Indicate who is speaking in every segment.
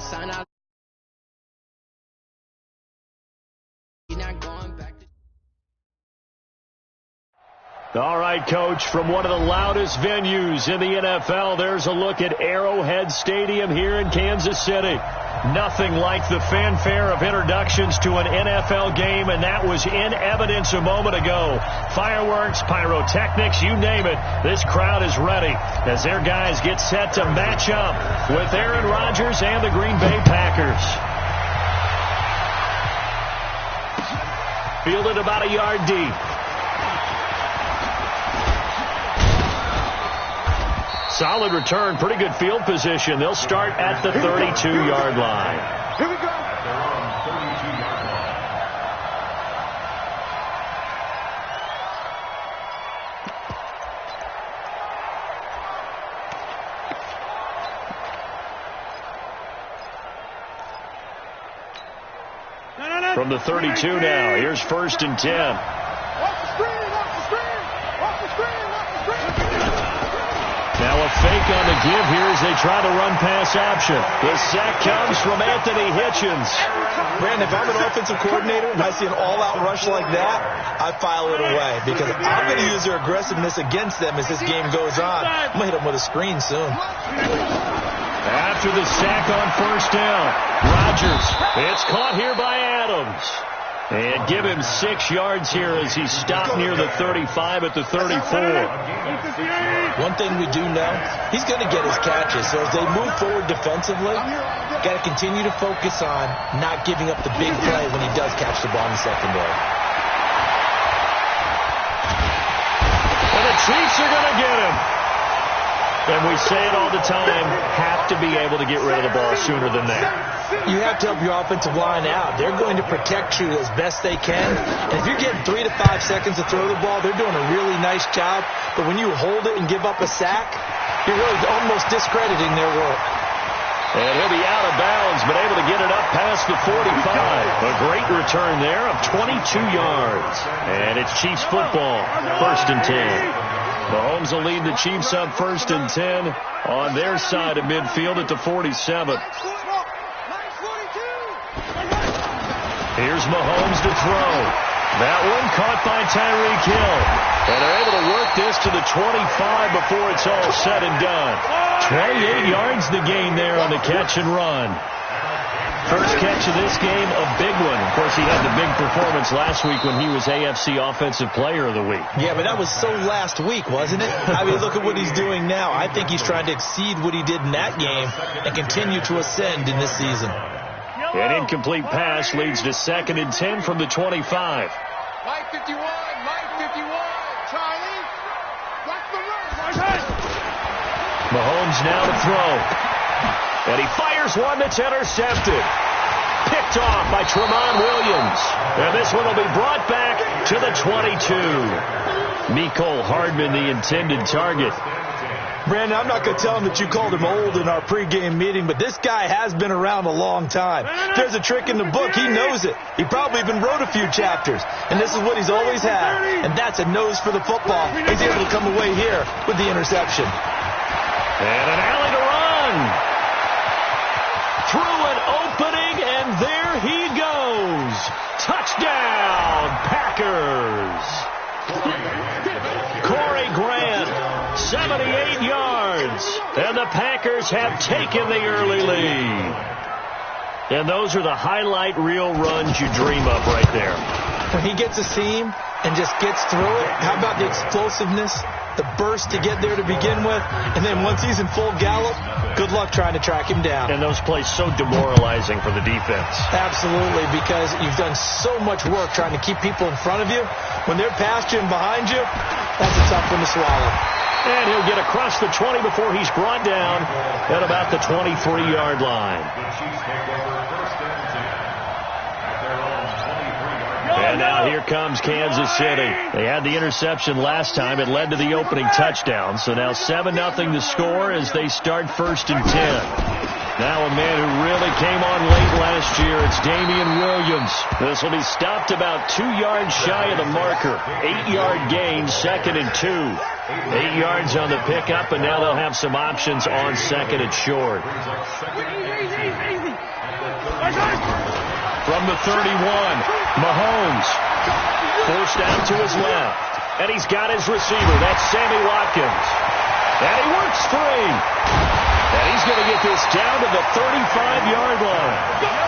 Speaker 1: sign out. You're not going back to.
Speaker 2: All right, Coach, from one of the loudest venues in the NFL, there's a look at Arrowhead Stadium here in Kansas City. Nothing like the fanfare of introductions to an NFL game, and that was in evidence a moment ago. Fireworks, pyrotechnics, you name it. This crowd is ready as their guys get set to match up with Aaron Rodgers and the Green Bay Packers. Fielded about a yard deep. Solid return, pretty good field position. They'll start at the 32-yard line.
Speaker 3: Here we go.
Speaker 2: From the 32 now, here's 1st and 10.
Speaker 3: Off the screen, off the screen, off the screen, off the screen.
Speaker 2: Now a fake on the give here as they try to run pass option. The sack comes from Anthony Hitchens.
Speaker 4: Brandon, if I'm an offensive coordinator and I see an all-out rush like that, I file it away because I'm going to use their aggressiveness against them as this game goes on. I'm going to hit them with a screen soon.
Speaker 2: After the sack on 1st down, Rodgers. It's caught here by Adams. And give him 6 yards here as he stopped near the 35 at the 34.
Speaker 4: One thing we do know, he's going to get his catches. So as they move forward defensively, got to continue to focus on not giving up the big play when he does catch the ball in the secondary.
Speaker 2: And the Chiefs are going to get him. And we say it all the time, have to be able to get rid of the ball sooner than that.
Speaker 4: You have to help your offensive line out. They're going to protect you as best they can. And if you're getting 3 to 5 seconds to throw the ball, they're doing a really nice job. But when you hold it and give up a sack, you're really almost discrediting their work.
Speaker 2: And he'll be out of bounds, but able to get it up past the 45. A great return there of 22 yards. And it's Chiefs football, 1st and 10. Mahomes will lead the Chiefs up 1st and 10 on their side of midfield at the 47. Here's Mahomes to throw. That one caught by Tyreek Hill. And they're able to work this to the 25 before it's all said and done. 28 yards the gain there on the catch and run. First catch of this game, a big one. Of course, he had the big performance last week when he was AFC Offensive Player of the Week.
Speaker 4: Yeah, but that was so last week, wasn't it? I mean, look at what he's doing now. I think he's trying to exceed what he did in that game and continue to ascend in this season.
Speaker 2: An incomplete pass leads to 2nd and 10 from the 25.
Speaker 3: Mike 51, Charlie. Block the run.
Speaker 2: Mahomes now to throw. And he fires one that's intercepted. Picked off by Tramon Williams. And this one will be brought back to the 22. Mecole Hardman, the intended target.
Speaker 4: Brandon, I'm not going to tell him that you called him old in our pregame meeting, but this guy has been around a long time. If there's a trick in the book, he knows it. He probably even wrote a few chapters, and this is what he's always had, and that's a nose for the football. He's able to come away here with the interception.
Speaker 2: And an alley to run. Through an opening, and there he goes. Touchdown, Packers. Corey Grant, 78 yards. And the Packers have taken the early lead. And those are the highlight reel runs you dream of right there.
Speaker 4: When he gets a seam and just gets through it, how about the explosiveness, the burst to get there to begin with, and then once he's in full gallop, good luck trying to track him down.
Speaker 2: And those plays so demoralizing for the defense.
Speaker 4: Absolutely, because you've done so much work trying to keep people in front of you. When they're past you and behind you, that's a tough one to swallow.
Speaker 2: And he'll get across the 20 before he's brought down at about the 23-yard line. And now here comes Kansas City. They had the interception last time. It led to the opening touchdown. So now 7-0 the score as they start 1st and 10. Now a man who really came on late last year, it's Damian Williams. This will be stopped about 2 yards shy of the marker. 8-yard gain, 2nd and 2. 8 yards on the pickup, and now they'll have some options on 2nd and short. from the 31. Mahomes forced out to his left. And he's got his receiver. That's Sammy Watkins. And he works free. And he's going to get this down to the 35-yard line.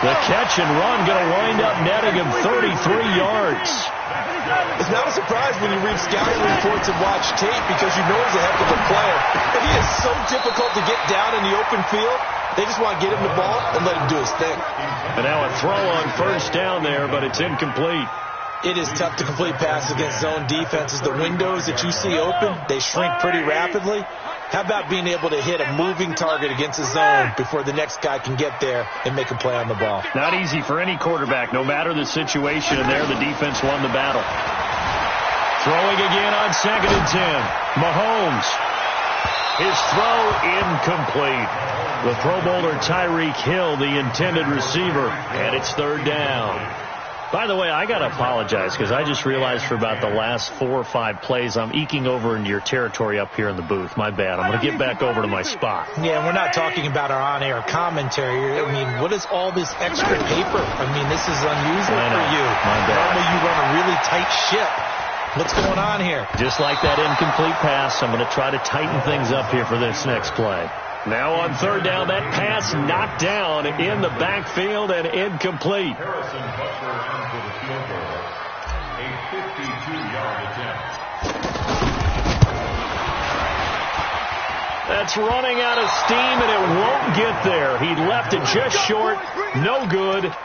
Speaker 2: The catch and run going to wind up netting him 33 yards.
Speaker 4: It's not a surprise when you read scouting reports and watch tape because you know he's a heck of a player. And he is so difficult to get down in the open field. They just want to get him the ball and let him do his thing.
Speaker 2: And now a throw on first down there, but it's incomplete.
Speaker 4: It is tough to complete passes against zone defenses. The windows that you see open, they shrink pretty rapidly. How about being able to hit a moving target against a zone before the next guy can get there and make a play on the ball?
Speaker 2: Not easy for any quarterback, no matter the situation. And there, the defense won the battle. Throwing again on 2nd and 10. Mahomes. His throw incomplete. The Pro Bowler Tyreek Hill, the intended receiver, and it's 3rd down. By the way, I got to apologize because I just realized for about the last 4 or 5 plays, I'm eking over into your territory up here in the booth. My bad. I'm going to get back over to my spot.
Speaker 4: Yeah, and we're not talking about our on-air commentary. I mean, what is all this extra paper? I mean, this is unusual for you.
Speaker 2: My bad.
Speaker 4: Normally you run a really tight ship. What's going on here?
Speaker 2: Just like that incomplete pass, I'm going to try to tighten things up here for this next play. Now on 3rd down, that pass knocked down in the backfield and incomplete.
Speaker 5: Harrison Butker in for the field goal. A 52-yard attempt.
Speaker 2: That's running out of steam, and it won't get there. He left it just short. No good.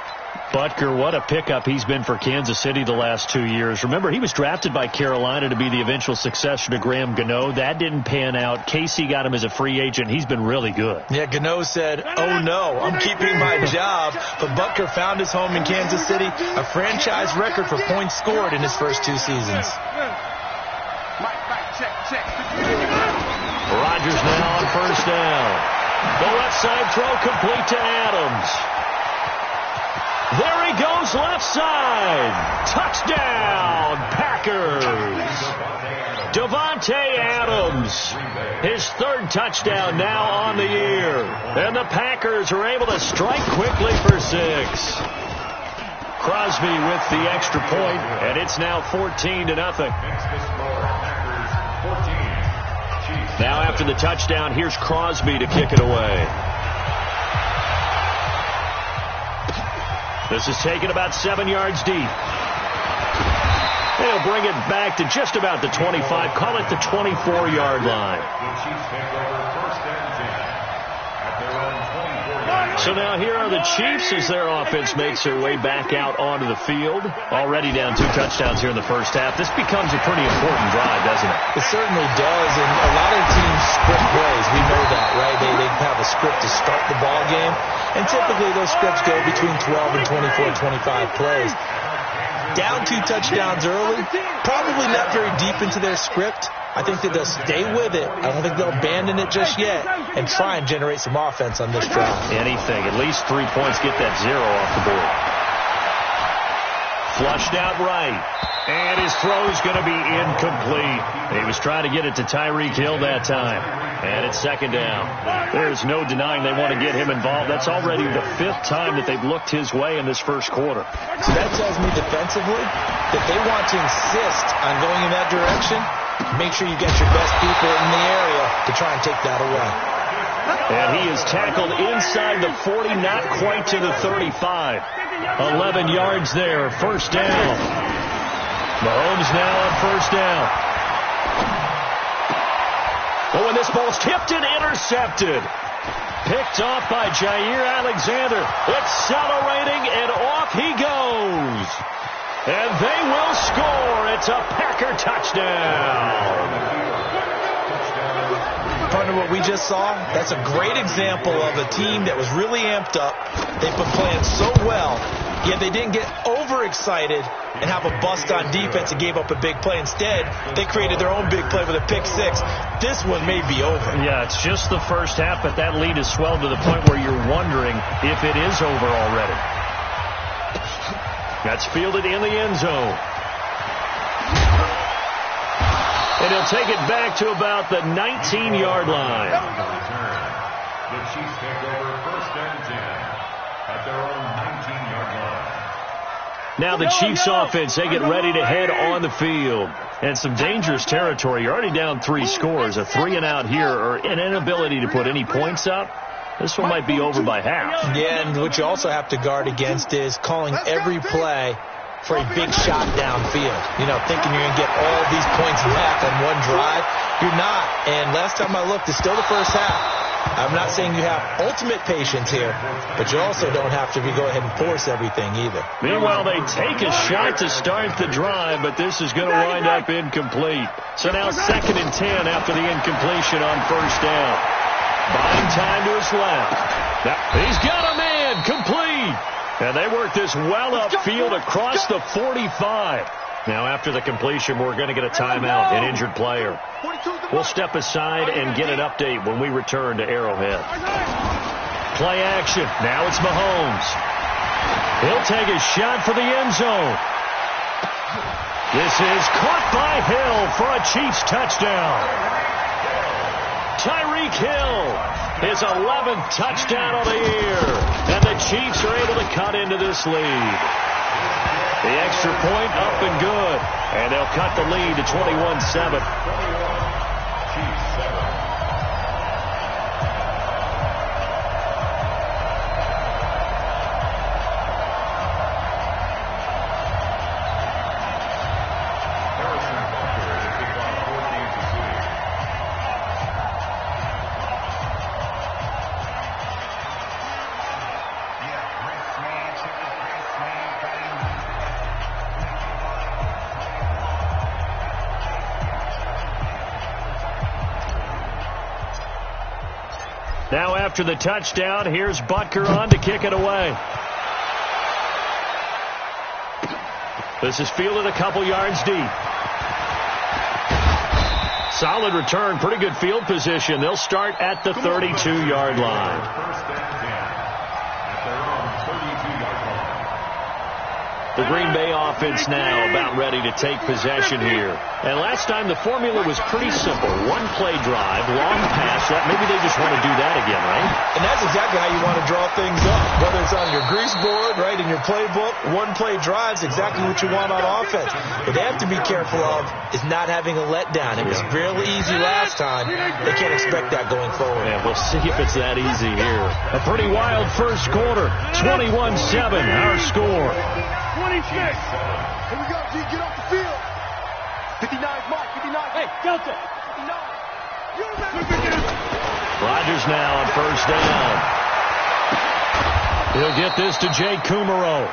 Speaker 2: Butker, what a pickup he's been for Kansas City the last 2 years. Remember, he was drafted by Carolina to be the eventual successor to Graham Gano. That didn't pan out. Casey got him as a free agent. He's been really good.
Speaker 4: Yeah, Gano said, oh no, I'm keeping my job. But Butker found his home in Kansas City, a franchise record for points scored in his first 2 seasons.
Speaker 2: Rodgers now on 1st down. The left side throw complete to Adams. There he goes, left side. Touchdown, Packers. Davante Adams, his 3rd touchdown now on the year. And the Packers are able to strike quickly for 6. Crosby with the extra point, and it's now 14-0. Now after the touchdown, here's Crosby to kick it away. This is taken about 7 yards deep. They'll bring it back to just about the 25. Call it the 24-yard line. So now here are the Chiefs as their offense makes their way back out onto the field. Already down 2 touchdowns here in the first half. This becomes a pretty important drive, doesn't it?
Speaker 4: It certainly does, and a lot of teams script plays. We know that, right? They have a script to start the ball game, and typically those scripts go between 12 and 24, 25 plays. Down 2 touchdowns early, probably not very deep into their script. I think that they'll stay with it. I don't think they'll abandon it just yet and try and generate some offense on this drive.
Speaker 2: Anything. At least 3 points. Get that 0 off the board. Flushed out right. And his throw's going to be incomplete. He was trying to get it to Tyreek Hill that time. And it's 2nd down. There's no denying they want to get him involved. That's already the 5th time that they've looked his way in this first quarter.
Speaker 4: So that tells me defensively that they want to insist on going in that direction. Make sure you get your best people in the area to try and take that away.
Speaker 2: And he is tackled inside the 40, not quite to the 35. 11 yards there, 1st down. Mahomes now on 1st down. Oh, and this ball's tipped and intercepted. Picked off by Jair Alexander. Accelerating, and off he goes. And they will score. It's a Packer touchdown.
Speaker 4: Partner, what we just saw, that's a great example of a team that was really amped up. They've been playing so well, yet they didn't get overexcited and have a bust on defense and gave up a big play. Instead, they created their own big play with a pick 6. This one may be over.
Speaker 2: Yeah, it's just the first half, but that lead has swelled to the point where you're wondering if it is over already. That's fielded in the end zone. And he'll take it back to about the 19-yard line.
Speaker 5: The Chiefs take over 1st and 10 at their own 19-yard line.
Speaker 2: Now the Chiefs offense, they get ready to head on the field. And some dangerous territory. You're already down 3 scores. A 3-and-out here, or an inability to put any points up. This one might be over by half.
Speaker 4: Yeah, and what you also have to guard against is calling every play for a big shot downfield. You know, thinking you're going to get all these points back on one drive. You're not. And last time I looked, it's still the first half. I'm not saying you have ultimate patience here, but you also don't have to go ahead and force everything either.
Speaker 2: Meanwhile, they take a shot to start the drive, but this is going to wind up incomplete. So now 2nd and 10 after the incompletion on first down. Buying time to his left. He's got a man complete. And they work this well upfield across the 45. Now after the completion, we're going to get a timeout, an injured player. We'll step aside and get an update when we return to Arrowhead. Play action. Now it's Mahomes. He'll take a shot for the end zone. This is caught by Hill for a Chiefs touchdown. Tyreek Hill, his 11th touchdown of the year. And the Chiefs are able to cut into this lead. The extra point up and good. And they'll cut the lead to 21-7. Now after the touchdown, here's Butker on to kick it away. This is fielded a couple yards deep. Solid return, pretty good field position. They'll start at the 32-yard line. The Green Bay offense now about ready to take possession here. And last time the formula was pretty simple. One play drive, long pass. Maybe they just want to do that again, right?
Speaker 4: And that's exactly how you want to draw things up. Whether it's on your grease board, right, in your playbook, one play drive is exactly what you want on offense. What they have to be careful of is not having a letdown. It was real easy last time. They can't expect that going forward.
Speaker 2: Yeah, we'll see if it's that easy here. A pretty wild first quarter. 21-7, our score.
Speaker 3: 26. Here we go, G. Get off the field. 59's Mike. 59. Hey, Delta. 59.
Speaker 2: Rodgers now on first down. He'll get this to Jake Kumaro.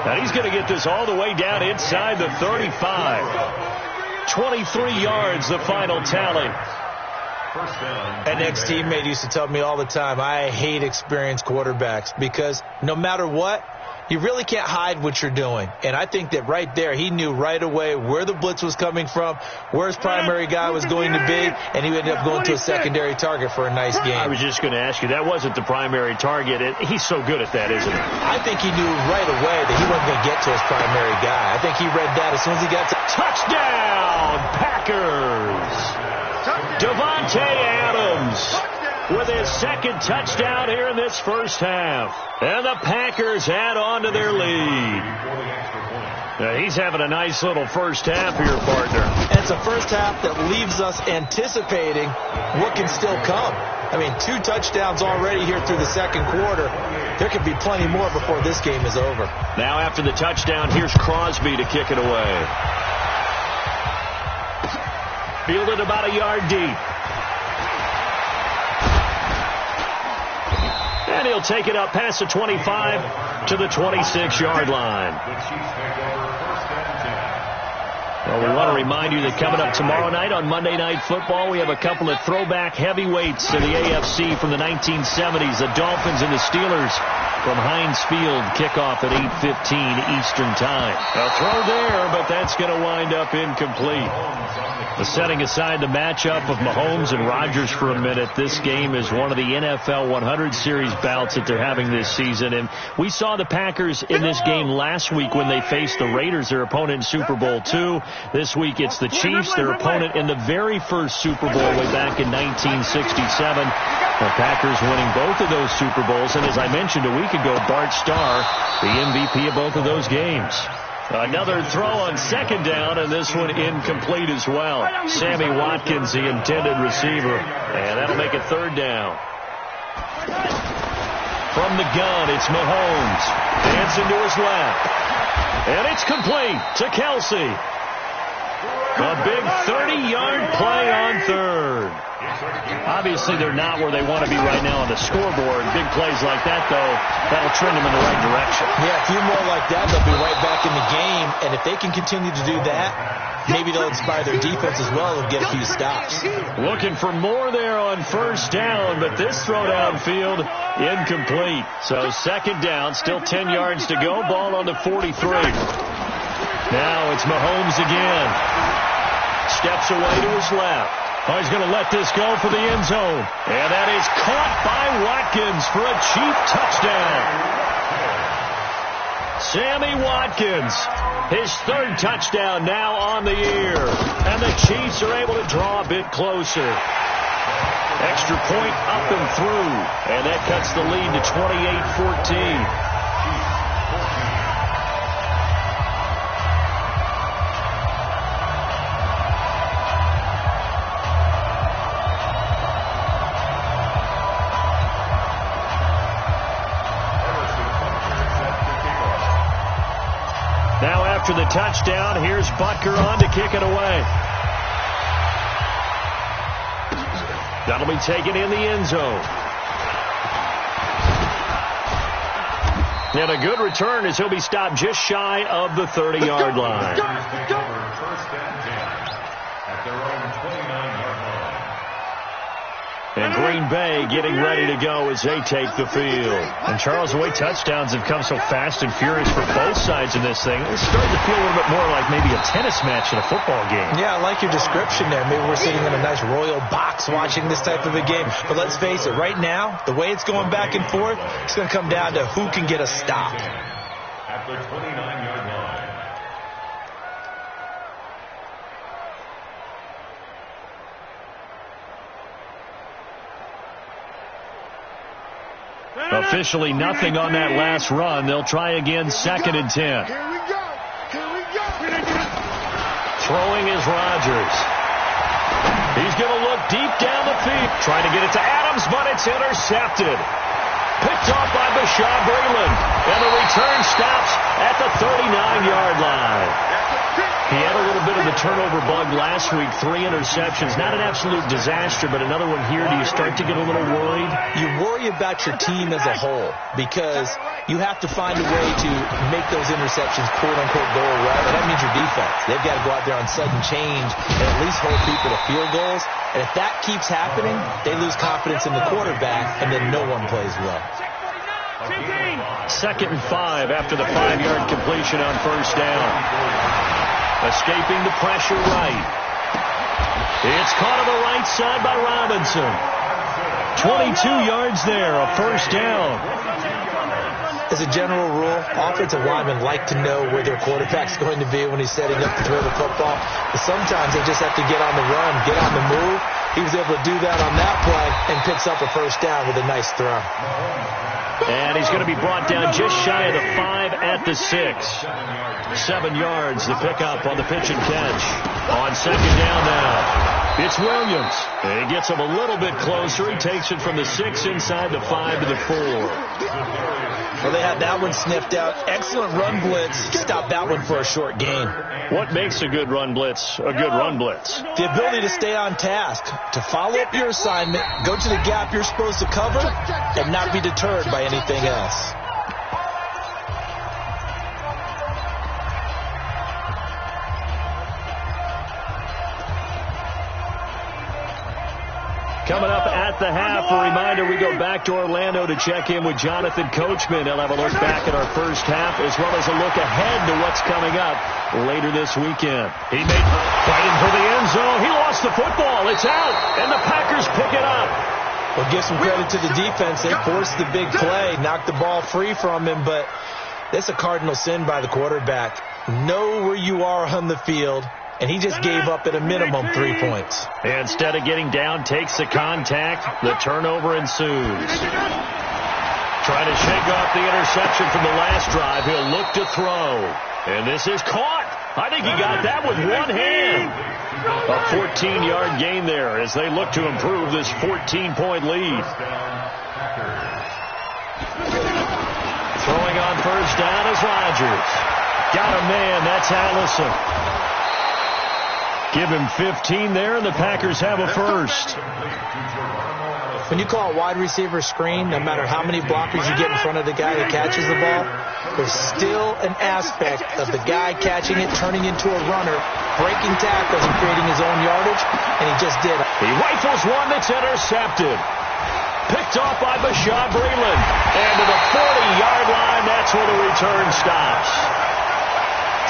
Speaker 2: Now he's going to get this all the way down inside the 35. 23 yards, the final tally.
Speaker 4: An ex-teammate used to tell me all the time, I hate experienced quarterbacks because no matter what, you really can't hide what you're doing. And I think that right there, he knew right away where the blitz was coming from, where his primary guy was going to be, and he ended up going to a secondary target for a nice game.
Speaker 2: I was just going to ask you, that wasn't the primary target. He's so good at that, isn't he?
Speaker 4: I think he knew right away that he wasn't going to get to his primary guy. I think he read that as soon as he got to...
Speaker 2: Touchdown, Packers! Davante Adams with his second touchdown here in this first half. And the Packers add on to their lead. He's having a nice little first half here, partner.
Speaker 4: And it's a first half that leaves us anticipating what can still come. I mean, 2 touchdowns already here through the second quarter. There could be plenty more before this game is over.
Speaker 2: Now after the touchdown, here's Crosby to kick it away. Fielded about a yard deep. And he'll take it up past the 25 to the 26-yard line. Well, we want to remind you that coming up tomorrow night on Monday Night Football, we have a couple of throwback heavyweights in the AFC from the 1970s. The Dolphins and the Steelers from Heinz Field. Kickoff at 8:15 Eastern Time. A throw there, but that's going to wind up incomplete. Setting aside the matchup of Mahomes and Rodgers for a minute, this game is one of the NFL 100 Series bouts that they're having this season. And we saw the Packers in this game last week when they faced the Raiders, their opponent in Super Bowl II. This week it's the Chiefs, their opponent in the very first Super Bowl way back in 1967. The Packers winning both of those Super Bowls. And as I mentioned a week ago, Bart Starr, the MVP of both of those games. Another throw on second down, and this one incomplete as well. Sammy Watkins, the intended receiver, and that'll make it third down. From the gun, it's Mahomes. Dancing to his left. And it's complete to Kelsey. A big 30-yard play on third. Obviously, they're not where they want to be right now on the scoreboard. Big plays like that, though, that'll trend them in the right direction.
Speaker 4: Yeah, a few more like that, they'll be right back in the game. And if they can continue to do that, maybe they'll inspire their defense as well and get a few stops.
Speaker 2: Looking for more there on first down, but this throw downfield incomplete. So second down, still 10 yards to go. Ball on the 43. Now it's Mahomes again. Steps away to his left. Oh, he's going to let this go for the end zone. And that is caught by Watkins for a cheap touchdown. Sammy Watkins, his third touchdown now on the year. And the Chiefs are able to draw a bit closer. Extra point up and through. And that cuts the lead to 28-14. Now after the touchdown, here's Butker on to kick it away. That'll be taken in the end zone. And a good return as he'll be stopped just shy of the 30-yard line.
Speaker 5: First and 10 at their own 29-yard line.
Speaker 2: And Green Bay getting ready to go as they take the field. And Charles, the way touchdowns have come so fast and furious for both sides in this thing, it's starting to feel a little bit more like maybe a tennis match in a football game.
Speaker 4: Yeah, I like your description there. Maybe we're sitting in a nice royal box watching this type of a game. But let's face it, right now, the way it's going back and forth, it's going to come down to who can get a stop.
Speaker 5: At the 29-yard line.
Speaker 2: Officially nothing on that last run. They'll try again, second and 10.
Speaker 3: Here we go. Here we go.
Speaker 2: Throwing is Rodgers. He's going to look deep down the field. Trying to get it to Adams, but it's intercepted. Picked off by Bashaud Breeland. And the return stops at the 39-yard line. He had a little bit of the turnover bug last week, 3 interceptions. Not an absolute disaster, but another one here. Do you start to get a little worried?
Speaker 4: You worry about your team as a whole because you have to find a way to make those interceptions, quote-unquote, go away. And that means your defense. They've got to go out there on sudden change and at least hold people to field goals. And if that keeps happening, they lose confidence in the quarterback, and then no one plays well.
Speaker 2: Second and 5 after the 5-yard completion on first down. Escaping the pressure right. It's caught on the right side by Robinson. 22 yards there, a first down.
Speaker 4: As a general rule, offensive linemen like to know where their quarterback's going to be when he's setting up to throw the football. But sometimes they just have to get on the run, get on the move. He was able to do that on that play and picks up a first down with a nice throw.
Speaker 2: And he's going to be brought down just shy of the 5 at the 6. 7 yards, the pickup on the pitch and catch. On second down now, it's Williams. He gets him a little bit closer. He takes it from the 6 inside the 5 to the 4.
Speaker 4: Well, they had that one sniffed out. Excellent run blitz. Stop that one for a short gain.
Speaker 2: What makes a good run blitz a good run blitz?
Speaker 4: The ability to stay on task, to follow up your assignment, go to the gap you're supposed to cover, and not be deterred by anything else.
Speaker 2: Coming up at the half, a reminder, we go back to Orlando to check in with Jonathan Coachman. He'll have a look back at our first half as well as a look ahead to what's coming up later this weekend. He made fighting for the end zone. He lost the football. It's out, and the Packers pick it up.
Speaker 4: Well, give some credit to the defense. They forced the big play, knocked the ball free from him, but that's a cardinal sin by the quarterback. Know where you are on the field. And he just gave up at a minimum 3 points.
Speaker 2: Instead of getting down, takes the contact. The turnover ensues. Trying to shake off the interception from the last drive. He'll look to throw. And this is caught. I think he got that with one hand. A 14-yard gain there as they look to improve this 14-point lead. Throwing on first down is Rodgers. Got a man. That's Allison. Give him 15 there, and the Packers have a first.
Speaker 4: When you call a wide receiver screen, no matter how many blockers you get in front of the guy that catches the ball, there's still an aspect of the guy catching it, turning into a runner, breaking tackles and creating his own yardage, and he just did it.
Speaker 2: He rifles one that's intercepted. Picked off by Bashaud Breeland. And to the 40-yard line, that's where the return stops.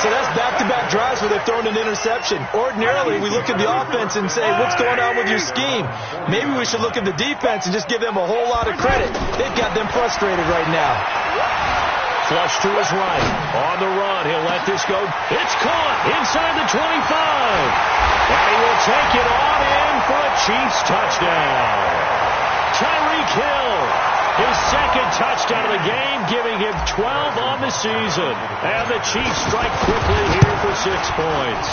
Speaker 4: So that's back-to-back drives where they've thrown an interception. Ordinarily, we look at the offense and say, what's going on with your scheme? Maybe we should look at the defense and just give them a whole lot of credit. They've got them frustrated right now.
Speaker 2: Flush to his right. On the run. He'll let this go. It's caught inside the 25. And he will take it on in for a Chiefs touchdown. Tyreek Hill, his second touchdown of the game, giving him 12 on the season. And the Chiefs strike quickly here for 6 points.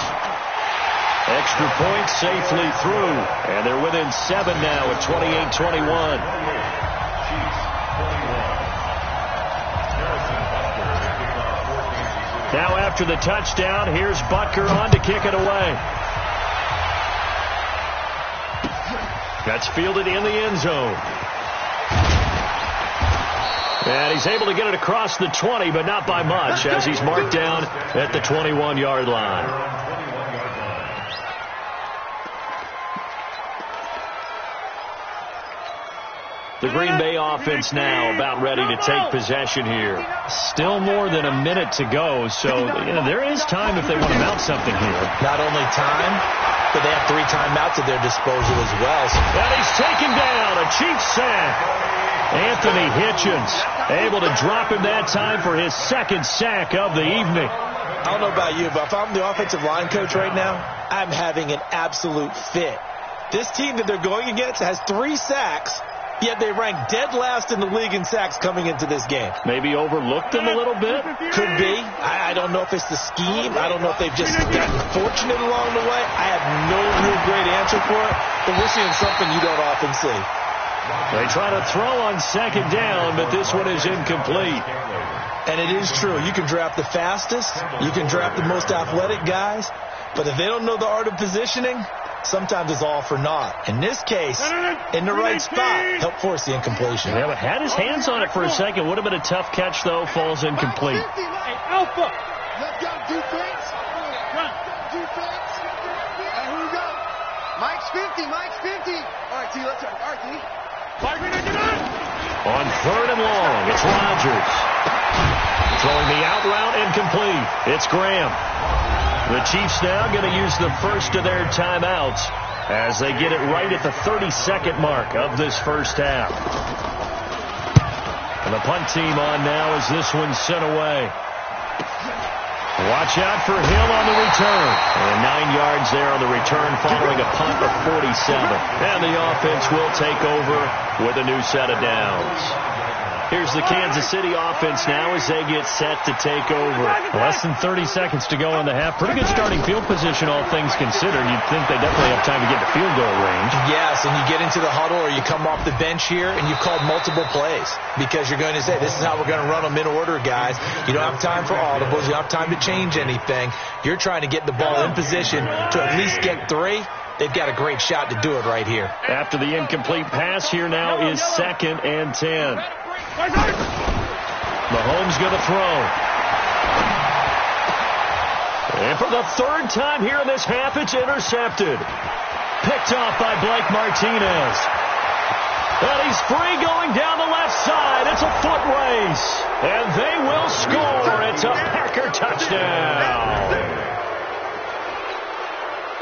Speaker 2: Extra point safely through. And they're within 7 now at 28-21. Now after the touchdown, here's Butker on to kick it away. That's fielded in the end zone. And he's able to get it across the 20, but not by much, as he's marked down at the 21-yard line. The Green Bay offense now about ready to take possession here. Still more than a minute to go, so there is time if they want to mount something here.
Speaker 4: Not only time, but they have 3 timeouts at their disposal as well.
Speaker 2: And he's taken down, a Chiefs sack. Anthony Hitchens able to drop him that time for his second sack of the evening.
Speaker 4: I don't know about you, but if I'm the offensive line coach right now, I'm having an absolute fit. This team that they're going against has 3 sacks, yet they rank dead last in the league in sacks coming into this game.
Speaker 2: Maybe overlooked them a little bit?
Speaker 4: Could be. I don't know if it's the scheme. I don't know if they've just gotten fortunate along the way. I have no real great answer for it, but we're seeing something you don't often see.
Speaker 2: They try to throw on second down, but this one is incomplete.
Speaker 4: And it is true. You can draft the fastest. You can draft the most athletic guys. But if they don't know the art of positioning, sometimes it's all for naught. In this case, in the right spot, help force the incompletion.
Speaker 2: Yeah, but had his hands on it for a second. Would have been a tough catch, though. Falls incomplete.
Speaker 3: Hey, Alpha. Let's go defense. Run. Defense. All right, here we go. Mike's 50. Mike's 50. All right, T, let's go. All right, T.
Speaker 2: On third and long, it's Rodgers. Throwing the out route incomplete. It's Graham. The Chiefs now going to use the first of their timeouts as they get it right at the 32nd mark of this first half. And the punt team on now as this one's sent away. Watch out for Hill on the return. And 9 yards there on the return following a punt of 47. And the offense will take over with a new set of downs. Here's the Kansas City offense now as they get set to take over. Less than 30 seconds to go in the half. Pretty good starting field position, all things considered. You'd think they definitely have time to get to field goal range.
Speaker 4: Yes, and you get into the huddle or you come off the bench here and you've called multiple plays because you're going to say, this is how we're going to run them in order, guys. You don't have time for audibles. You don't have time to change anything. You're trying to get the ball in position to at least get 3. They've got a great shot to do it right here.
Speaker 2: After the incomplete pass, here now is 2nd and 10. Mahomes going to throw. And for the 3rd time here in this half, it's intercepted. Picked off by Blake Martinez. And he's free going down the left side. It's a foot race. And they will score. It's a Packer touchdown.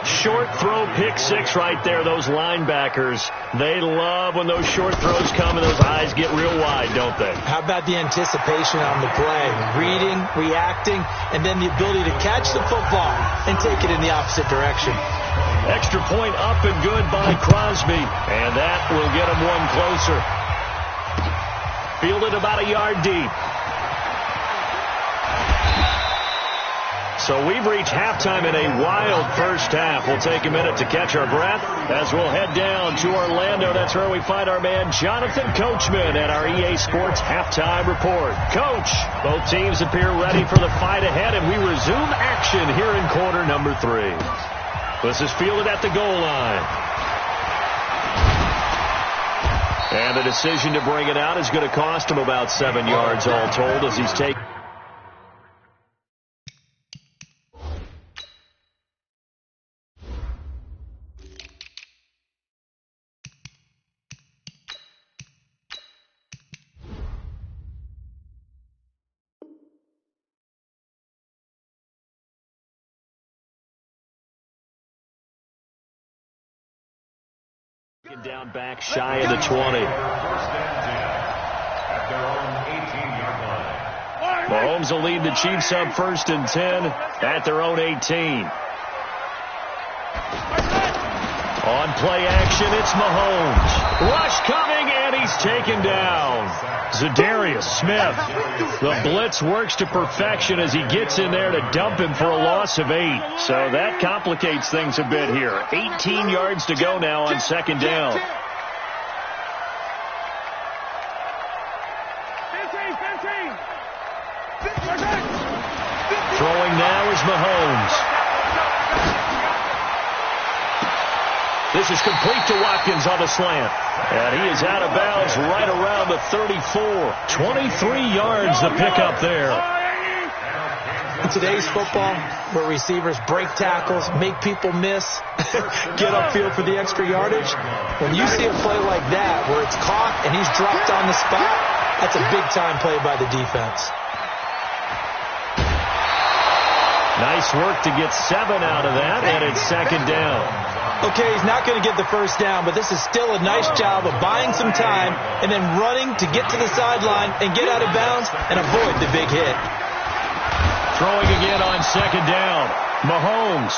Speaker 2: Short throw, pick 6 right there. Those linebackers, they love when those short throws come and those eyes get real wide, don't they?
Speaker 4: How about the anticipation on the play? Reading, reacting, and then the ability to catch the football and take it in the opposite direction.
Speaker 2: Extra point up and good by Crosby. And that will get him one closer. Fielded about a yard deep. So we've reached halftime in a wild first half. We'll take a minute to catch our breath as we'll head down to Orlando. That's where we find our man Jonathan Coachman at our EA Sports Halftime Report. Coach, both teams appear ready for the fight ahead, and we resume action here in quarter number 3. This is fielded at the goal line. And the decision to bring it out is going to cost him about 7 yards all told as he's taken. Down back shy of the 20. Mahomes will lead the Chiefs up 1st and 10 at their own 18. On play action, it's Mahomes. Rush coming, and he's taken down. Zadarius Smith. The blitz works to perfection as he gets in there to dump him for a loss of 8. So that complicates things a bit here. 18 yards to go now on 2nd down. Throwing now is Mahomes. This is complete to Watkins on the slant. And he is out of bounds right around the 34. 23 yards to pick up there.
Speaker 4: In today's football, where receivers break tackles, make people miss, get upfield for the extra yardage, when you see a play like that where it's caught and he's dropped on the spot, that's a big-time play by the defense.
Speaker 2: Nice work to get 7 out of that, and it's 2nd down.
Speaker 4: Okay, he's not going to get the first down, but this is still a nice job of buying some time and then running to get to the sideline and get out of bounds and avoid the big hit.
Speaker 2: Throwing again on 2nd down. Mahomes.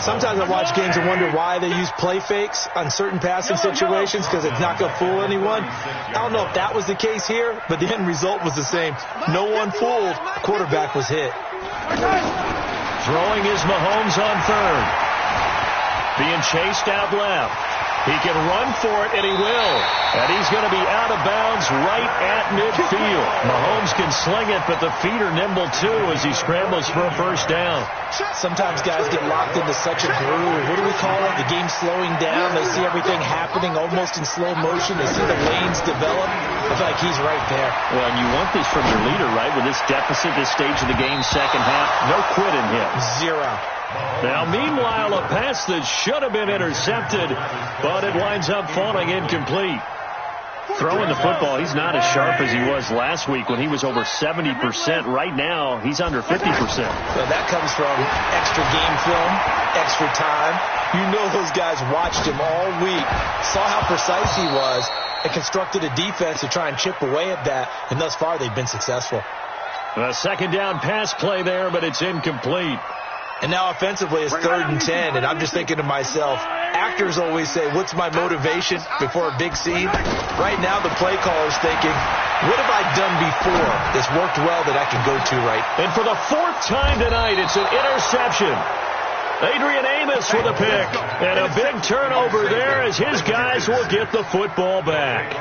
Speaker 4: Sometimes I watch games and wonder why they use play fakes on certain passing situations because it's not going to fool anyone. I don't know if that was the case here, but the end result was the same. No one fooled. The quarterback was hit.
Speaker 2: Throwing is Mahomes on 3rd. Being chased out left. He can run for it, and he will. And he's going to be out of bounds right at midfield. Mahomes can sling it, but the feet are nimble, too, as he scrambles for a first down.
Speaker 4: Sometimes guys get locked into such a groove. What do we call it? The game slowing down. They see everything happening almost in slow motion. They see the lanes develop. I feel like he's right there.
Speaker 2: Well, and you want this from your leader, right? With this deficit, this stage of the game, second half, no quitting him.
Speaker 4: 0.
Speaker 2: Now, meanwhile, a pass that should have been intercepted, but it winds up falling incomplete. Throwing the football, he's not as sharp as he was last week when he was over 70%. Right now, he's under 50%.
Speaker 4: Well, that comes from extra game film, extra time. You know those guys watched him all week, saw how precise he was, and constructed a defense to try and chip away at that, and thus far they've been successful.
Speaker 2: A 2nd down pass play there, but it's incomplete.
Speaker 4: And now offensively it's 3rd and 10, and I'm just thinking to myself, actors always say, what's my motivation before a big scene? Right now the play caller's thinking, what have I done before that's worked well that I can go to right?
Speaker 2: And for the 4th time tonight, it's an interception. Adrian Amos with a pick, and a big turnover there as his guys will get the football back.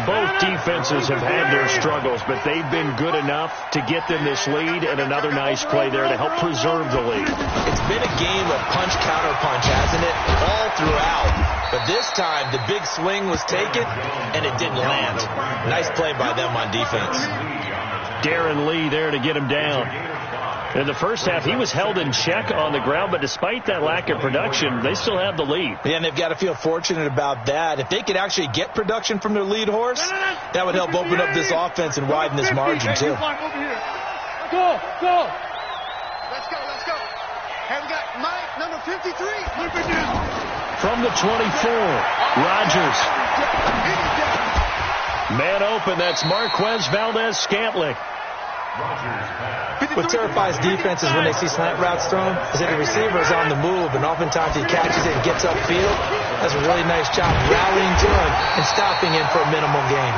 Speaker 2: Both defenses have had their struggles, but they've been good enough to get them this lead, and another nice play there to help preserve the lead.
Speaker 4: It's been a game of punch-counter-punch, hasn't it? All throughout. But this time, the big swing was taken, and it didn't land. Nice play by them on defense.
Speaker 2: Darren Lee there to get him down. In the first half, he was held in check on the ground, but despite that lack of production, they still have the lead.
Speaker 4: Yeah, and they've got to feel fortunate about that. If they could actually get production from their lead horse, that would help open up this offense and widen this margin, too.
Speaker 3: Go. Let's go. Hey, we got Mike, number 53.
Speaker 2: From the 24, Rodgers. Man open, that's Marquez Valdez-Scantling.
Speaker 4: What terrifies defenses when they see slant routes thrown is that the receiver is on the move, and oftentimes he catches it and gets upfield. Does a really nice job rallying to him and stopping him for a minimal gain.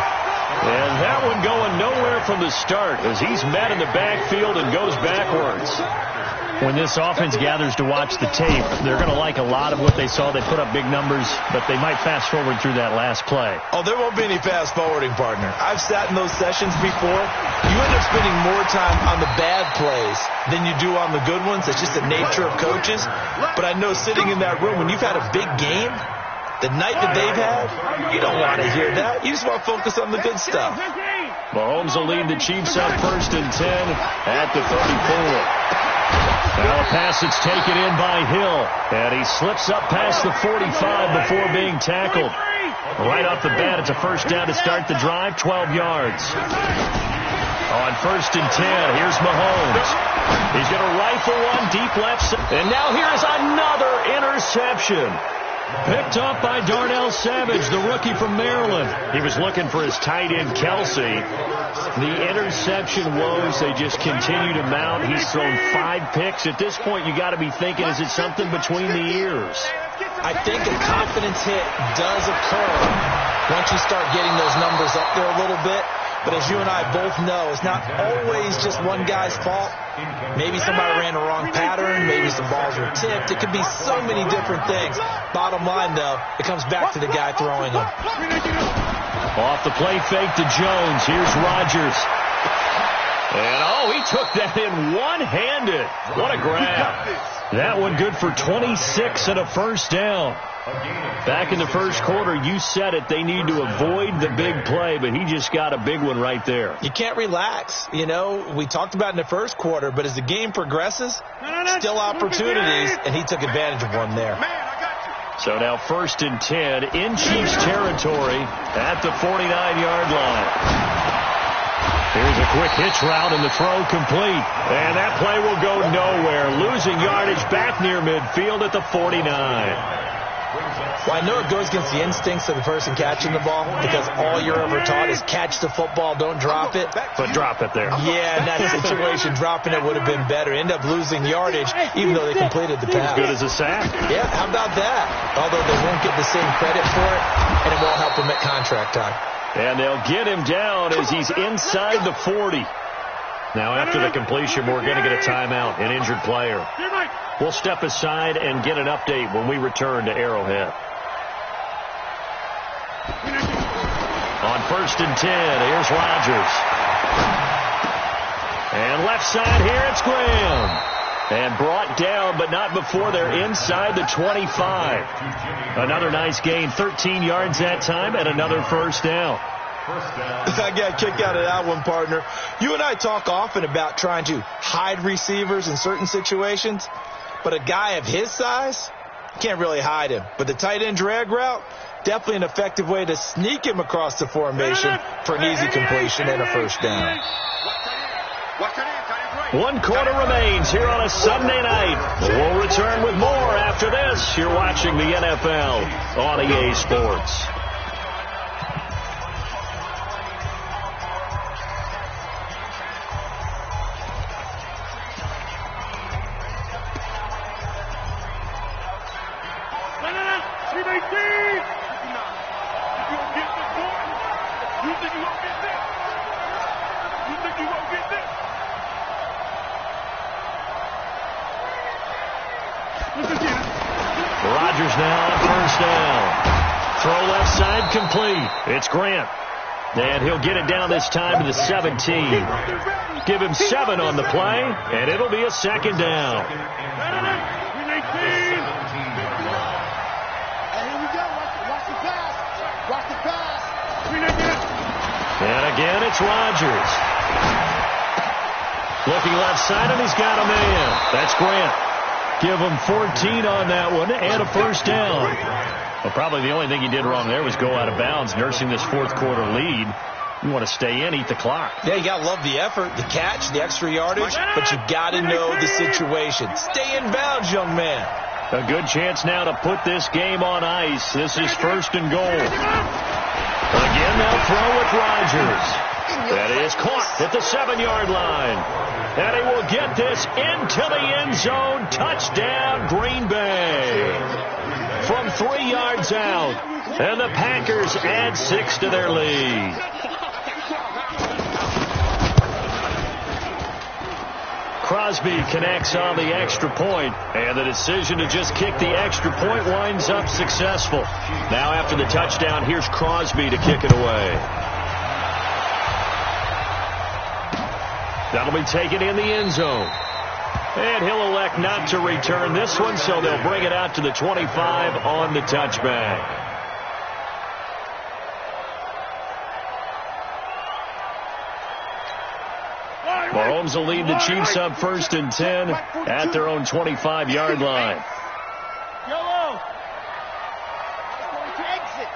Speaker 2: And that one going nowhere from the start as he's met in the backfield and goes backwards. When this offense gathers to watch the tape, they're going to like a lot of what they saw. They put up big numbers, but they might fast forward through that last play.
Speaker 4: Oh, there won't be any fast forwarding, partner. I've sat in those sessions before. You end up spending more time on the bad plays than you do on the good ones. It's just the nature of coaches. But I know sitting in that room, when you've had a big game, the night that they've had, you don't want to hear that. You just want to focus on the good stuff.
Speaker 2: Mahomes will lead the Chiefs on 1st and 10 at the 34. Now a pass that's taken in by Hill, and he slips up past the 45 before being tackled. Right off the bat, it's a first down to start the drive, 12 yards. On 1st and 10, here's Mahomes. He's going to rifle one deep left, and now here's another interception. Picked up by Darnell Savage, the rookie from Maryland. He was looking for his tight end, Kelsey. The interception woes, they just continue to mount. He's thrown 5 picks. At this point, you got to be thinking, is it something between the ears?
Speaker 4: I think a confidence hit does occur once you start getting those numbers up there a little bit. But as you and I both know, it's not always just one guy's fault. Maybe somebody ran the wrong pattern. Maybe some balls were tipped. It could be so many different things. Bottom line, though, it comes back to the guy throwing them.
Speaker 2: Off the play fake to Jones. Here's Rodgers. And, oh, he took that in one-handed. What a grab. That one good for 26 and a first down. Back in the first quarter, you said it, they need to avoid the big play, but he just got a big one right there.
Speaker 4: You can't relax. You know, we talked about in the first quarter, but as the game progresses, still opportunities, and he took advantage of one there.
Speaker 2: So now 1st and 10 in Chiefs territory at the 49-yard line. Here's a quick hitch route, and the throw complete. And that play will go nowhere. Losing yardage back near midfield at the 49.
Speaker 4: Well, I know it goes against the instincts of the person catching the ball because all you're ever taught is catch the football, don't drop it.
Speaker 2: But drop it there.
Speaker 4: Yeah, in that situation, dropping it would have been better. End up losing yardage even though they completed the pass.
Speaker 2: As good as a sack.
Speaker 4: Yeah, how about that? Although they won't get the same credit for it, and it won't help them at contract time.
Speaker 2: And they'll get him down as he's inside the 40. Now, after the completion, we're going to get a timeout, an injured player. We'll step aside and get an update when we return to Arrowhead. On 1st and 10, here's Rodgers. And left side here, it's Graham. And brought down, but not before they're inside the 25. Another nice gain, 13 yards that time, and another first down.
Speaker 4: I got a kick out of that one, partner. You and I talk often about trying to hide receivers in certain situations, but a guy of his size, can't really hide him. But the tight end drag route, definitely an effective way to sneak him across the formation for an easy completion and a first down.
Speaker 2: 1 quarter remains here on a Sunday night. We'll return with more after this. You're watching the NFL on EA Sports. Rodgers now on first down. Throw left side complete. It's Grant. And he'll get it down this time to the 17. Give him 7 on the play, and it'll be a second down. And again, it's Rodgers. Looking left side, and he's got a man. That's Grant. Give him 14 on that one and a first down. Well, probably the only thing he did wrong there was go out of bounds, nursing this fourth quarter lead. You want to stay in, eat the clock.
Speaker 4: Yeah, you got to love the effort, the catch, the extra yardage, but you got to know the situation. Stay in bounds, young man.
Speaker 2: A good chance now to put this game on ice. This is 1st and goal. Again, they'll throw with Rodgers. That is caught at the 7-yard line. And he will get this into the end zone. Touchdown, Green Bay. From 3 yards out. And the Packers add 6 to their lead. Crosby connects on the extra point, and the decision to just kick the extra point winds up successful. Now after the touchdown, here's Crosby to kick it away. That'll be taken in the end zone. And he'll elect not to return this one, so they'll bring it out to the 25 on the touchback. Mahomes will lead the Chiefs up 1st and 10 at their own 25-yard line.
Speaker 3: Yellow. Exit.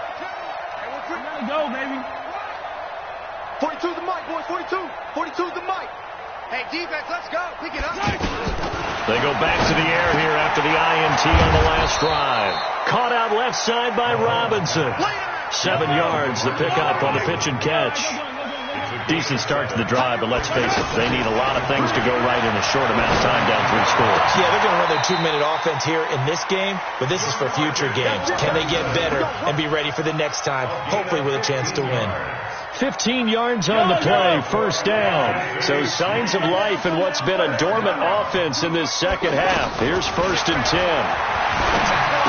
Speaker 3: Go, baby. 42 the mic, boys. 42. 42 the mic. Hey, defense, let's go. Pick it up.
Speaker 2: They go back to the air here after the INT on the last drive. Caught out left side by Robinson. 7 yards, the pickup on the pitch and catch. Decent start to the drive, but let's face it, they need a lot of things to go right in a short amount of time, down 3 scores.
Speaker 4: Yeah, they're going to run their 2-minute offense here in this game, but this is for future games. Can they get better and be ready for the next time, hopefully with a chance to win?
Speaker 2: 15 yards on the play, 1st down. So signs of life in what's been a dormant offense in this second half. Here's 1st and 10.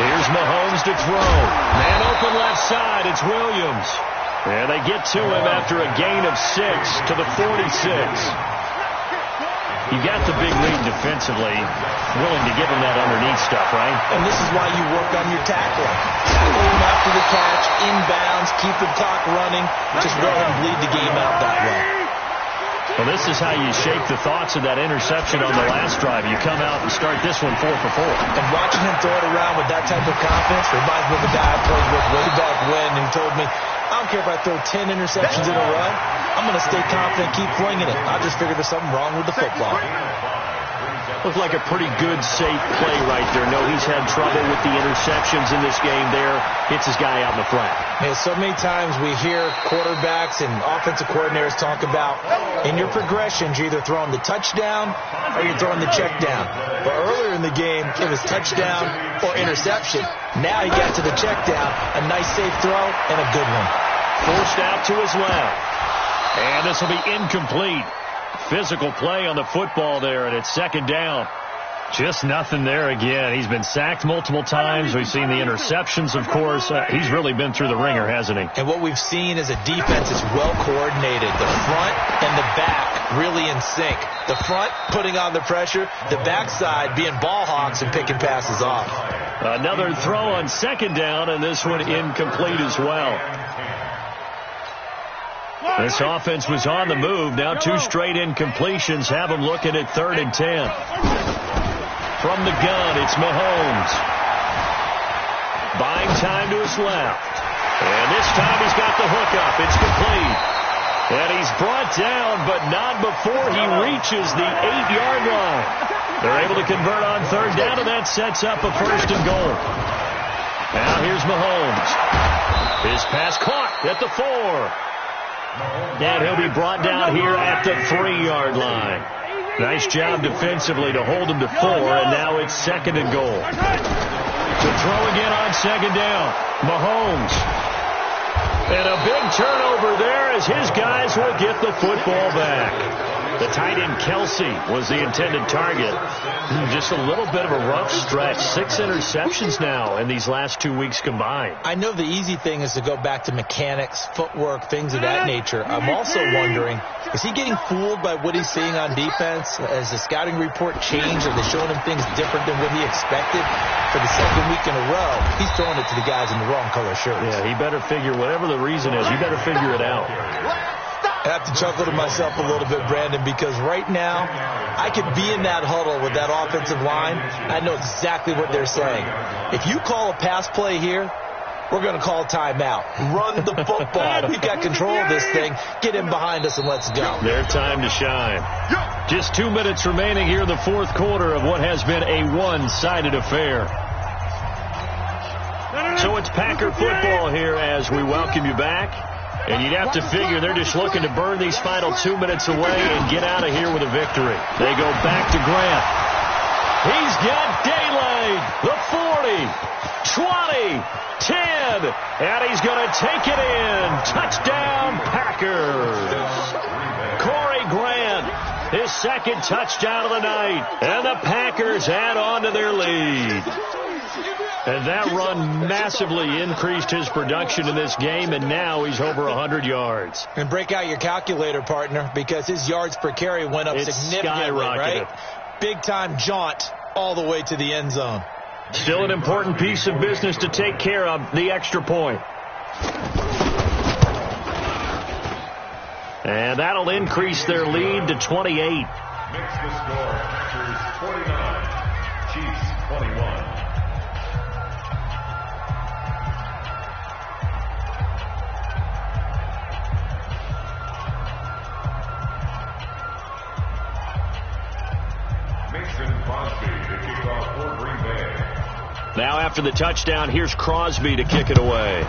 Speaker 2: Here's Mahomes to throw. Man open left side, it's Williams. And they get to him after a gain of 6 to the 46. You got the big lead defensively, willing to give him that underneath stuff, right?
Speaker 4: And this is why you work on your tackling. Tackle him after the catch, inbounds, keep the clock running. Just go ahead and bleed the game out that way.
Speaker 2: Well, this is how you shake the thoughts of that interception on the last drive. You come out and start this one 4 for 4.
Speaker 4: And watching him throw it around with that type of confidence reminds me of a guy I played with way back when who told me, I don't care if I throw 10 interceptions in a row. I'm going to stay confident, keep flinging it. I just figured there's something wrong with the football.
Speaker 2: Looked like a pretty good, safe play right there. No, he's had trouble with the interceptions in this game there. Hits his guy out in the flat.
Speaker 4: And so many times we hear quarterbacks and offensive coordinators talk about in your progressions, you're either throwing the touchdown or you're throwing the check down. But earlier in the game, it was touchdown or interception. Now he got to the check down, a nice safe throw, and a good one.
Speaker 2: Forced out to his left. And this will be incomplete. Physical play on the football there, and it's 2nd down. Just nothing there again. He's been sacked multiple times. We've seen the interceptions, of course. He's really been through the ringer, hasn't he?
Speaker 4: And what we've seen is a defense that's well coordinated. The front and the back really in sync. The front putting on the pressure, the backside being ball hawks and picking passes off.
Speaker 2: Another throw on 2nd down, and this one incomplete as well. This offense was on the move. Now 2 straight incompletions have them looking at 3rd and 10. From the gun, it's Mahomes. Buying time to his left. And this time he's got the hookup. It's complete. And he's brought down, but not before he reaches the 8-yard line. They're able to convert on 3rd down, and that sets up a 1st and goal. Now here's Mahomes. His pass caught at the 4. And he'll be brought down here at the 3-yard line. Nice job defensively to hold him to 4, and now it's 2nd and goal. To throw again on 2nd down, Mahomes. And a big turnover there as his guys will get the football back. The tight end Kelsey was the intended target. Just a little bit of a rough stretch. 6 interceptions now in these last 2 weeks combined.
Speaker 4: I know the easy thing is to go back to mechanics, footwork, things of that nature. I'm also wondering, is he getting fooled by what he's seeing on defense? Has the scouting report changed? Are they showing him things different than what he expected? For the 2nd week in a row, he's throwing it to the guys in the wrong color shirts.
Speaker 2: Yeah, he better figure, whatever the reason is, he better figure it out.
Speaker 4: I have to chuckle to myself a little bit, Brandon, because right now I could be in that huddle with that offensive line. I know exactly what they're saying. If you call a pass play here, we're going to call timeout. Run the football. We've got control of this thing. Get in behind us and let's go.
Speaker 2: Their time to shine. Just 2 minutes remaining here in the 4th quarter of what has been a one-sided affair. So it's Packer football here as we welcome you back. And you'd have to figure they're just looking to burn these final 2 minutes away and get out of here with a victory. They go back to Grant. He's got daylight. The 40, 20, 10, and he's going to take it in. Touchdown, Packers. Corey Grant, his second touchdown of the night, and the Packers add on to their lead. And that run massively increased his production in this game, and now he's over 100 yards.
Speaker 4: And break out your calculator, partner, because his yards per carry went up significantly, right? Big-time jaunt all the way to the end zone.
Speaker 2: Still an important piece of business to take care of, the extra point. And that'll increase their lead to 28.
Speaker 5: Makes the score. Packers 29, Chiefs 21.
Speaker 2: Now after the touchdown, here's Crosby to kick it away.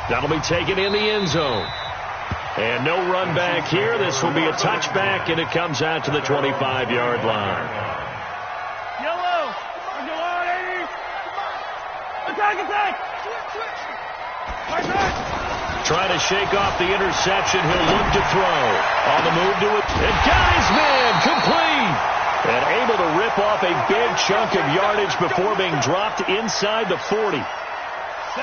Speaker 2: That'll be taken in the end zone. And no run back here. This will be a touchback, and it comes out to the 25-yard line.
Speaker 6: Yellow! Attack!
Speaker 2: Trying to shake off the interception. He'll look to throw. On the move to it. And got his man complete. And able to rip off a big chunk of yardage before being dropped inside the 40.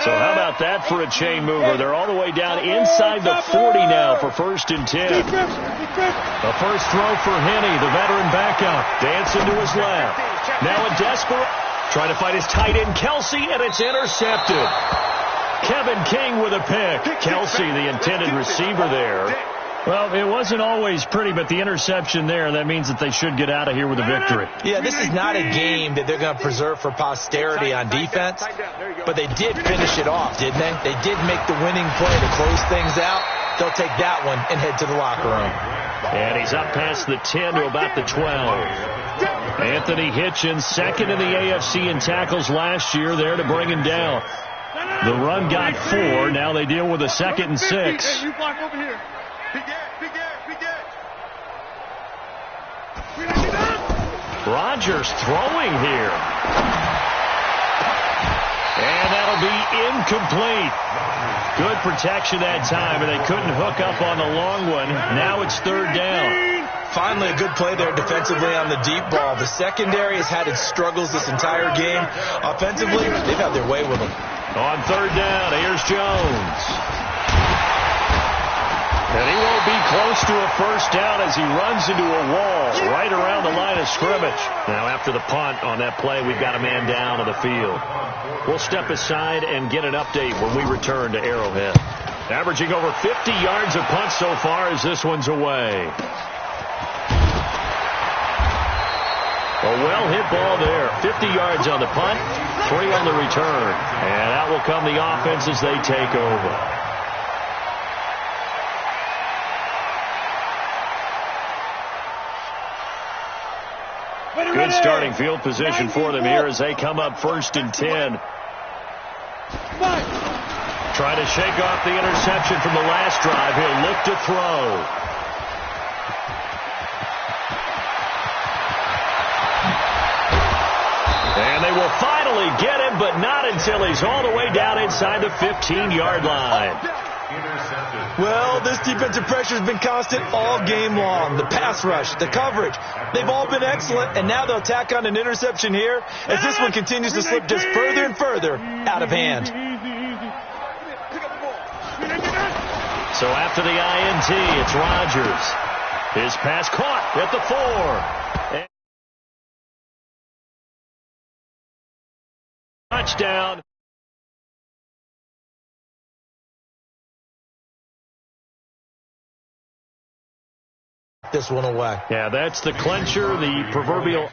Speaker 2: So how about that for a chain mover? They're all the way down inside the 40 now for 1st and 10. The first throw for Henne, the veteran backup. Dancing to his left. Now a desperate. Trying to find his tight end, Kelsey, and it's intercepted. Kevin King with a pick. Kelsey, the intended receiver there. Well, it wasn't always pretty, but the interception there, that means that they should get out of here with a victory.
Speaker 4: Yeah, this is not a game that they're going to preserve for posterity on defense, but they did finish it off, didn't they? They did make the winning play to close things out. They'll take that one and head to the locker room.
Speaker 2: And he's up past the 10 to about the 12. Anthony Hitchens, second in the AFC in tackles last year, there to bring him down. The run got 4. Now they deal with a 2nd and 6.
Speaker 3: Hey, you block over here. Big Ed.
Speaker 2: Rodgers throwing here. And that'll be incomplete. Good protection that time, and they couldn't hook up on the long one. Now it's 3rd down.
Speaker 4: Finally a good play there defensively on the deep ball. The secondary has had its struggles this entire game. Offensively, they've had their way with them.
Speaker 2: On 3rd down, here's Jones. And he won't be close to a first down as he runs into a wall right around the line of scrimmage. Now after the punt on that play, we've got a man down on the field. We'll step aside and get an update when we return to Arrowhead. Averaging over 50 yards a punt so far as this one's away. A well-hit ball there. 50 yards on the punt, 3 on the return. And out will come the offense as they take over. Good starting field position for them here as they come up 1st and 10. Trying to shake off the interception from the last drive. He'll look to throw. And they will finally get him, but not until he's all the way down inside the 15-yard line.
Speaker 4: Well, this defensive pressure has been constant all game long. The pass rush, the coverage, they've all been excellent, and now they'll tack on an interception here as this one continues to slip just further and further out of hand.
Speaker 2: So after the INT, it's Rodgers. His pass caught at the 4. Touchdown.
Speaker 4: This one away.
Speaker 2: Yeah, that's the clincher, the proverbial